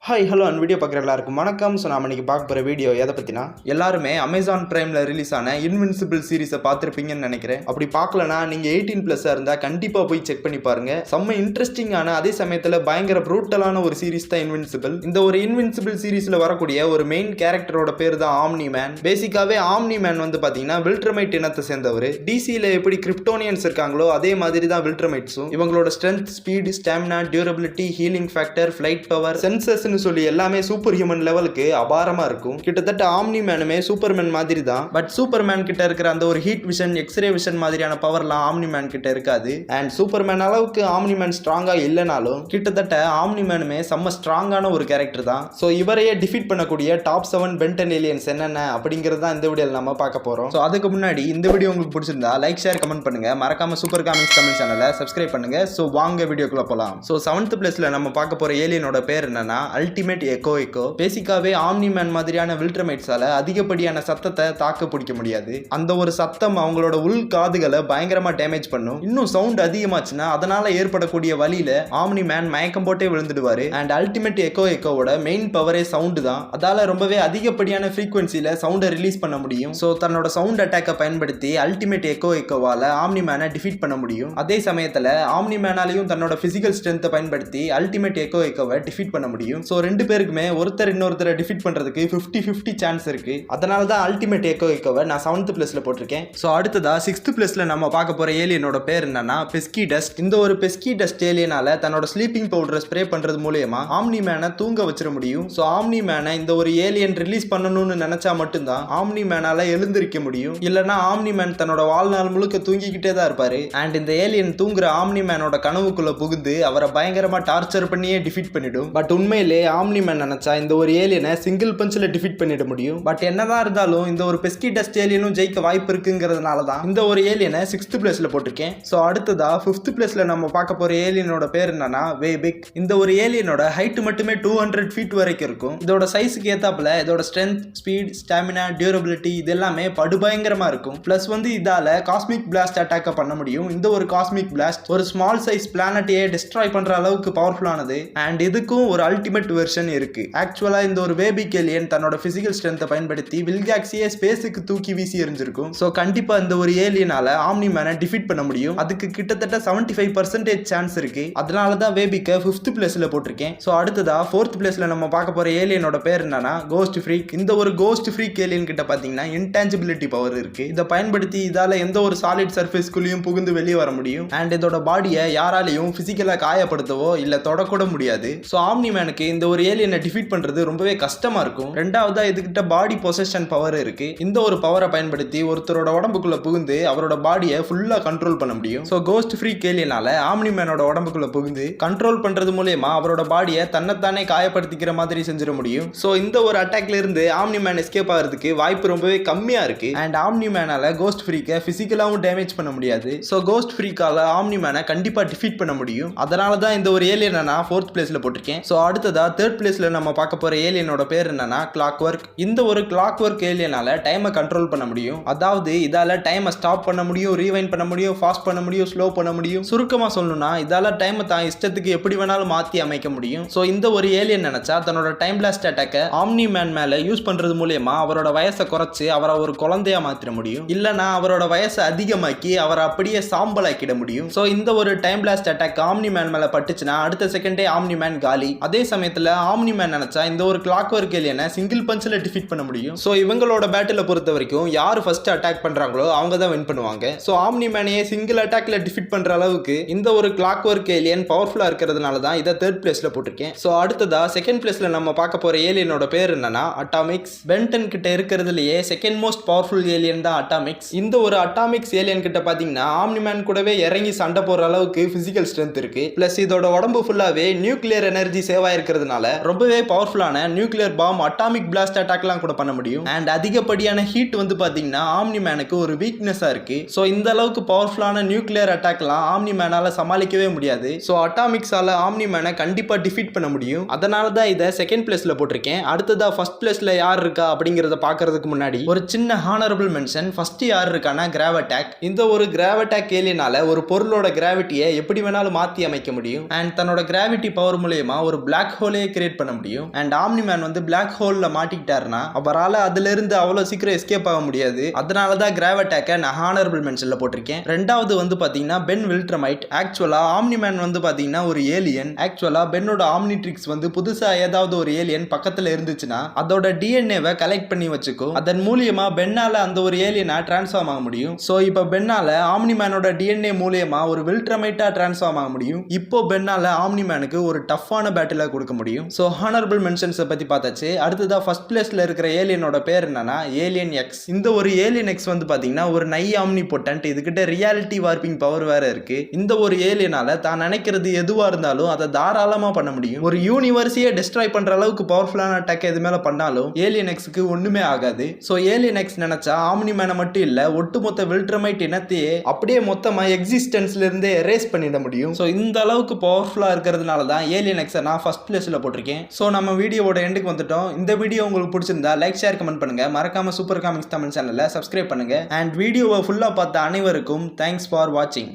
Hi hello and video பார்க்குற எல்லாருக்கும் வணக்கம். ஸோ நாம் இன்றைக்கி பார்க்க போகிற வீடியோ எதை பற்றினா, எல்லாருமே அமேசான் பிரைமில் ரிலீஸ் ஆன இன்வின்சிபிள் சீரிஸை பார்த்துருப்பீங்கன்னு நினைக்கிறேன். அப்படி பார்க்கலனா நீங்கள் 18+ இருந்தால் கண்டிப்பாக போய் செக் பண்ணி பாருங்கள். செம்ம இன்ட்ரெஸ்டிங்கான அதே சமயத்தில் பயங்கர ப்ரூட்டலான ஒரு சீரிஸ் தான் இன்வின்சிபிள். இந்த ஒரு இன்வின்சிபிள் சீரிஸில் வரக்கூடிய ஒரு மெயின் கேரக்டரோட பேர் தான் ஆம்னி மேன். பேசிக்காகவே ஆம்னி மேன் வந்து பார்த்தீங்கன்னா வில்ட்ரமைட் இனத்தை சேர்ந்தவர். டிசியில் எப்படி கிரிப்டோனியன்ஸ் இருக்காங்களோ அதே மாதிரி தான் வில்ட்ரமைட்ஸும். இவங்களோட strength, speed, stamina, durability, healing factor, flight power, senses சொல்லி எல்லாமே சூப்பர் ஹியூமன் லெவலுக்கு அபாரமா இருக்கும். கிட்டத்தட்ட ஆம்னி மேனுமே சூப்பர்மேன் மாதிரி தான். பட் சூப்பர்மேன் கிட்ட இருக்கிற அந்த ஒரு ஹீட் விஷன், எக்ஸ்ரே விஷன் மாதிரியான பவர்லாம் ஆம்னி மேன் கிட்ட இருக்காது. அண்ட் சூப்பர்மேன் அளவுக்கு ஆம்னி மேன் ஸ்ட்ராங்கா இல்லைனாலும் கிட்டத்தட்ட ஆம்னி மேனுமே செம்ம ஸ்ட்ராங்கான ஒரு கேரக்டர் தான். ஸோ இவரையே டிஃபீட் பண்ணக்கூடிய டாப் 7 பென்டன் ஏலியன்ஸ் என்னென்ன அப்படிங்கிறது தான் இந்த வீடியோவில் நம்ம பார்க்க போறோம். ஸோ அதுக்கு முன்னாடி இந்த வீடியோ உங்களுக்கு பிடிச்சிருந்தா லைக், ஷேர், கமெண்ட் பண்ணுங்க. மறக்காம சூப்பர் காமிக்ஸ் தமிழ் சேனலை சப்ஸ்கிரைப் பண்ணுங்க. ஸோ வாங்க வீடியோக்குள்ள போலாம். ஸோ 7th பிளேஸ்ல நம்ம பார்க்க போற ஏலியனோட பேர் என்னன்னா அல்டிமேட் எக்கோ. பேசிக்காவே ஆம்னி மேன் மாதிரியான வில்ட்ரமைட்ஸால அதிகப்படியான சத்தத்தை தாக்கு பிடிக்க முடியாது. அந்த ஒரு சத்தம் அவங்களோட உள் காதுகளை பயங்கரமா டேமேஜ் பண்ணும். இன்னும் சவுண்ட் அதிகமாச்சுன்னா அதனால ஏற்படக்கூடிய வலியில ஆம்னி மேன் மயக்கம் போட்டே விழுந்துடுவாரு. அண்ட் அல்டிமேட் எக்கோவோட மெயின் பவரே சவுண்ட் தான். அதால ரொம்பவே அதிகப்படியான ஃப்ரீக்வன்சில சவுண்டை ரிலீஸ் பண்ண முடியும். ஸோ தன்னோட சவுண்ட் அட்டாக்கை பயன்படுத்தி அல்டிமேட் எக்கோவால ஆம்னி மேனை டிஃபீட் பண்ண முடியும். அதே சமயத்துல ஆம்னி மேனாலையும் தன்னோட பிசிக்கல் ஸ்ட்ரென்த்தை பயன்படுத்தி அல்டிமேட் எக்கோவை டிஃபீட் பண்ண முடியும். ஸோ ரெண்டு பேருக்குமே ஒருத்தர் இன்னொருத்தரை டிஃபீட் பண்றதுக்கு 50-50 சான்ஸ் இருக்கு. அதனால தான் அல்டிமேட் எக்கோவை நான் 7th பிளேஸ்ல போட்டிருக்கேன். ஸோ அடுத்ததா 6th பிளேஸ்ல நம்ம பார்க்க போற ஏலியனோட பேர் என்னன்னா பெஸ்கி டஸ்ட். இந்த ஒரு பெஸ்கி டஸ்ட் ஏலியனால தன்னோட ஸ்லீப்பிங் பவுடரை ஸ்ப்ரே பண்றது மூலமா ஆம்னி மேனை தூங்க வச்சிட முடியும். ஸோ ஆம்னி மேனை இந்த ஒரு ஏலியன் ரிலீஸ் பண்ணணும்னு நினைச்சா மட்டும்தான் ஆம்னி மேனால எழுந்திருக்க முடியும். இல்லைன்னா ஆம்னி மேன் தன்னோட வாழ்நாள் முழுக்க தூங்கிக்கிட்டே தான் இருப்பாரு. அண்ட் இந்த ஏலியன் தூங்குற ஆம்னி மேனோட கனவுக்குள்ள புகுந்து அவரை பயங்கரமா டார்ச்சர் பண்ணியே டிஃபீட் பண்ணிடும். பட் உண்மையிலே ஆம்னி மேன் நினைச்சா இந்த ஒரு ஏலியனை சிங்கிள் பஞ்சில் டிஃபீட் பண்ணிட முடியும். பட் என்னதான் இருந்தாலும் இந்த ஒரு பெஸ்கி டஸ்ட் ஏலியனும் ஜெயிக்க வாய்ப்பு இருக்குங்கிறதுனால தான் இந்த ஒரு ஏலியனை 6th பிளேஸ்ல போட்டிருக்கேன். ஸோ அடுத்ததா 5th பிளேஸ்ல நம்ம பார்க்க போற ஏலியனோட பேர் என்னன்னா வேபிக். இந்த ஒரு ஏலியனோட ஹைட் மட்டுமே 200 feet வரைக்கும் இருக்கும். இதோட சைஸுக்கு ஏத்தாப்புல இதோட ஸ்ட்ரென்த், ஸ்பீட், ஸ்டாமினா, டியூரபிலிட்டி இது எல்லாமே படுபயங்கரமா இருக்கும். பிளஸ் வந்து இதால காஸ்மிக் பிளாஸ்ட் அட்டாக் பண்ண முடியும். இந்த ஒரு காஸ்மிக் பிளாஸ்ட் ஒரு ஸ்மால் சைஸ் பிளானட்டையே டிஸ்ட்ராய் பண்ற அளவுக்கு பவர்ஃபுல்லானது. அண்ட் இதுக்கும் ஒரு அல்டிமேட் வெர்ஷன் இருக்கு. ஆக்சுவலா இந்த ஒரு வேபிக் ஏலியன் தன்னோட பிசிக்கல் ஸ்ட்ரென்த்தை பயன்படுத்தி வில்காக்ஸியை ஸ்பேஸுக்கு தூக்கி வீசி எறிஞ்சிருக்கும். ஸோ கண்டிப்பா இந்த ஒரு ஏலியனால ஆம்னி மேனை டிஃபீட் பண்ண முடியும். அதுக்கு கிட்டத்தட்ட 75% சான்ஸ் இருக்கு. அதனால தான் வேபிக்கை 5th பிளேஸ்ல போட்டிருக்கேன். ஸோ அடுத்ததா 4th பிளேஸ்ல நம்ம பார்க்க போற ஏலியனோட பேர் என்னன்னா கோஸ்ட் ஃப்ரீக். இந்த ஒரு கோஸ்ட் ஃப்ரீக் ஏலியன் கிட்ட பாத்தீங்கன்னா இன்டான்ஜிபிலிட்டி பவர் இருக்கு. இதை பயன்படுத்தி இதால எந்த ஒரு சாலிட் சர்ஃபேஸ்குள்ளேயும் புகுந்து வெளியே வர முடியும். அண்ட் இதோட பாடியை யாராலையும் பிசிக்கலா காயப்படுத்தவோ இல்ல தொடக்கூட முடியாது. ஸோ ஆம்னி மேனுக்கு இந்த ஒரு ஏலியனை டிஃபீட் பண்றது ரொம்பவே கஷ்டமா இருக்கும். ரெண்டாவதா இதுகிட்ட பாடி பொசஷன் பவர் இருக்கு. இந்த ஒரு பவரை பயன்படுத்தி ஒருத்தரோட உடம்புக்குள்ள புகுந்து அவரோட பாடியை ஃபுல்லா கண்ட்ரோல் பண்ண முடியும். சோ கோஸ்ட் ஃப்ரீக் ஏலியனால ஆம்னி மேனோட உடம்புக்குள்ள புகுந்து கண்ட்ரோல் பண்றது மூலமா அவரோட பாடியை தன்னைத்தானே காயப்படுத்திக்கிற மாதிரி செஞ்சிட முடியும். சோ இந்த ஒரு அட்டாக்ல இருந்து ஆம்னி மேன் எஸ்கேப் ஆகிறதுக்கு வாய்ப்பு ரொம்பவே கம்மியா இருக்கு. அண்ட் ஆம்னி மேனால கோஸ்ட் ஃப்ரீக்கை பிசிக்கலாவும் டேமேஜ் பண்ண முடியாது. சோ கோஸ்ட் ஃப்ரீக்கால ஆம்னி மேனை கண்டிப்பா டிஃபீட் பண்ண முடியும். அதனால தான் இந்த ஒரு ஏலியனை நான் 4th பிளேஸ்ல போட்டிருக்கேன். சோ அடுத்ததா 3rd பிளேஸ்ல நம்ம பார்க்க போற ஏலியனோட பேர் என்னன்னா கிளாக் ஒர்க். இந்த ஒரு கிளாக் ஒர்க் ஏலியனால டைமை கண்ட்ரோல் பண்ண முடியும். அதாவது இதால டைமை ஸ்டாப் பண்ண முடியும், ரீவைண்ட் பண்ண முடியும், ஃபாஸ்ட் பண்ண முடியும், ஸ்லோ பண்ண முடியும். சுருக்கமா சொல்லணும்னா இதால டைமை தான் இஷ்டத்துக்கு எப்படி வேணாலும் மாத்தி அமைக்க முடியும். சோ இந்த ஒரு ஏலியன் நினைச்சா தன்னோட டைம் பிளாஸ்ட் அட்டாக்க ஆம்னி மேன் மேல யூஸ் பண்றது மூலமா அவரோட வயசை குறைச்சு அவரை ஒரு குழந்தையா மாத்திர முடியும். இல்லனா அவரோட வயசை அதிகமாக்கி அவரை அப்படியே சாம்பலாக்கிட முடியும். சோ இந்த ஒரு time blast attack omni man மேல பட்டுச்சுன்னா அடுத்த செகண்டே ஆம்னி மேன் காலி. அதே சமயத்துல ஆம்னி மேன் நினைச்சா இந்த ஒரு கிளாக் ஒர்க் ஏலியனை சிங்கிள் பஞ்சில் டிஃபீட் பண்ண முடியும். ஸோ இவங்களோட பேட்டில் பொறுத்த வரைக்கும் யார் ஃபர்ஸ்ட் அட்டாக் பண்றாங்களோ அவங்க தான் வின் பண்ணுவாங்க. ஸோ ஆம்னி மேனையே சிங்கிள் அட்டாக்ல டிஃபீட் பண்ற அளவுக்கு இந்த ஒரு கிளாக் ஒர்க் ஏலியன் பவர்ஃபுல்லா இருக்கிறதுனால தான் இதை 3rd பிளேஸ்ல போட்டிருக்கேன். ஸோ அடுத்ததா 2nd பிளேஸ்ல நம்ம பார்க்க போற ஏலியனோட பேர் என்னன்னா அட்டாமிக்ஸ். பென்டன் கிட்ட இருக்கிறதுலயே செகண்ட் மோஸ்ட் பவர்ஃபுல் ஏலியன் தான் அட்டாமிக்ஸ். இந்த ஒரு அட்டாமிக்ஸ் ஏலியன் கிட்ட பாத்தீங்கன்னா ஆம்னி மேன் கூடவே இறங்கி சண்டை போடுற அளவுக்கு பிசிக்கல் ஸ்ட்ரென்த் இருக்கு. பிளஸ் இதோட உடம்பு ஃபுல்லாவே நியூக்ளியர் எனர்ஜி சேவ் ஆயிருக்கிறதுனால ரொம்பவே பவர்ஃபுல்லான நியூக்ளியர் பாம், அட்டாமிக் பிளாஸ்ட் அட்டாக்லாம் கூட பண்ண முடியும். அண்ட் அதிகப்படியான ஹீட் வந்து பாத்தீங்கன்னா ஆம்னி மேனுக்கு ஒரு வீக்னஸா இருக்கு. சோ இந்த அளவுக்கு பவர்ஃபுல்லான நியூக்ளியர் அட்டாக்லாம் ஆம்னி மேனால சமாளிக்கவே முடியாது. சோ அட்டாமிக்ஸால ஆம்னி மேனை கண்டிப்பா டிஃபீட் பண்ண முடியும். அதனால தான் இதை 2nd பிளேஸ்ல போட்டிருக்கேன். அடுத்ததா 1st பிளேஸ்ல யார் இருக்கா அப்படிங்கறத பாக்குறதுக்கு முன்னாடி ஒரு சின்ன ஹானரபிள் மென்ஷன். ஃபர்ஸ்ட் யார் இருக்கானா கிராவடாக். இந்த ஒரு கிராவடாக் ஏலியனால ஒரு பொருளோட கிராவிட்டியை எப்படி வேணாலும் மாத்தி அமைக்க முடியும். அண்ட் தன்னோட கிராவிட்டி பவர் மூலமா ஒரு பிளாக் ஹோல் ஹோலே கிரியேட் பண்ண முடியும். அண்ட் ஆம்னி மேன் வந்து பிளாக் ஹோல்ல மாட்டிக்கிட்டாருன்னா அவரால் அதுல இருந்து அவ்வளவு சீக்கிரம் எஸ்கேப் ஆக முடியாது. அதனாலதான் கிராவடாக்க நான் ஹானரபிள் மென்ஷன்ல போட்டிருக்கேன். ரெண்டாவது வந்து பாத்தீங்கன்னா பென் வில்ட்ரமைட். ஆக்சுவலா ஆம்னி மேன் வந்து பாத்தீங்கன்னா ஒரு ஏலியன். ஆக்சுவலா பென்னோட ஆம்னிட்ரிக்ஸ் வந்து புதுசா ஏதாவது ஒரு ஏலியன் பக்கத்துல இருந்துச்சுன்னா அதோட டிஎன்ஏவை கலெக்ட் பண்ணி வச்சுக்கும். அதன் மூலியமா பென்னால அந்த ஒரு ஏலியனா டிரான்ஸ்ஃபார்ம் ஆக முடியும். சோ இப்போ பென்னால ஆம்னி மேனோட டிஎன்ஏ மூலியமா ஒரு வில்ட்ரமைட்டா டிரான்ஸ்ஃபார்ம் ஆக முடியும். இப்போ பென்னால ஆம்னி மேனுக்கு ஒரு டஃப்பான பேட்டில கொடுக்க முடியும். சோ ஹானரபிள் மென்ஷன்ஸ் பத்தி பார்த்தாச்சு. அடுத்ததா ஃபர்ஸ்ட் பிளேஸ்ல இருக்கிற ஏலியனோட பேர் என்னன்னா ஏலியன் எக்ஸ். இந்த ஒரு ஏலியன் எக்ஸ் வந்து பாத்தீங்கன்னா ஒரு நை ஆம்னி பொட்டன்ட். இதுகிட்ட ரியாலிட்டி வார்பிங் பவர் வேற இருக்கு. இந்த ஒரு ஏலியனால தான் நினைக்கிறது எதுவா இருந்தாலும் அதை தாராளமா பண்ண முடியும். ஒரு யூனிவர்ஸையே டிஸ்ட்ராய் பண்ற அளவுக்கு பவர்ஃபுல்லான அட்டாக் எது மேல பண்ணாலும் ஏலியன் எக்ஸ்க்கு ஒண்ணுமே ஆகாது. சோ ஏலியன் எக்ஸ் நினைச்சா ஆம்னி மேனை மட்டும் இல்ல ஒட்டுமொத்த வில்ட்ரமைட் இனத்தையே அப்படியே மொத்தமா எக்ஸிஸ்டன்ஸ்ல இருந்தே எரேஸ் பண்ணிட முடியும். சோ இந்த அளவுக்கு பவர்ஃபுல்லா இருக்கிறதுனால தான் ஏலியன் எக்ஸை நான் ஃபர்ஸ்ட் பிளேஸ்ல போட்டிருக்கேன். சோ நம்ம வீடியோவோட எண்டுக்கு வந்துட்டோம். இந்த வீடியோ உங்களுக்கு பிடிச்சிருந்தா லைக் ஷேர் கமெண்ட் பண்ணுங்க. மறக்காம சூப்பர் காமிக்ஸ் தமிழ் சேனலை சப்ஸ்கிரைப் பண்ணுங்க. அண்ட் வீடியோவை ஃபுல்லா பார்த்த அனைவருக்கும் தேங்க்ஸ் ஃபார் வாட்சிங்.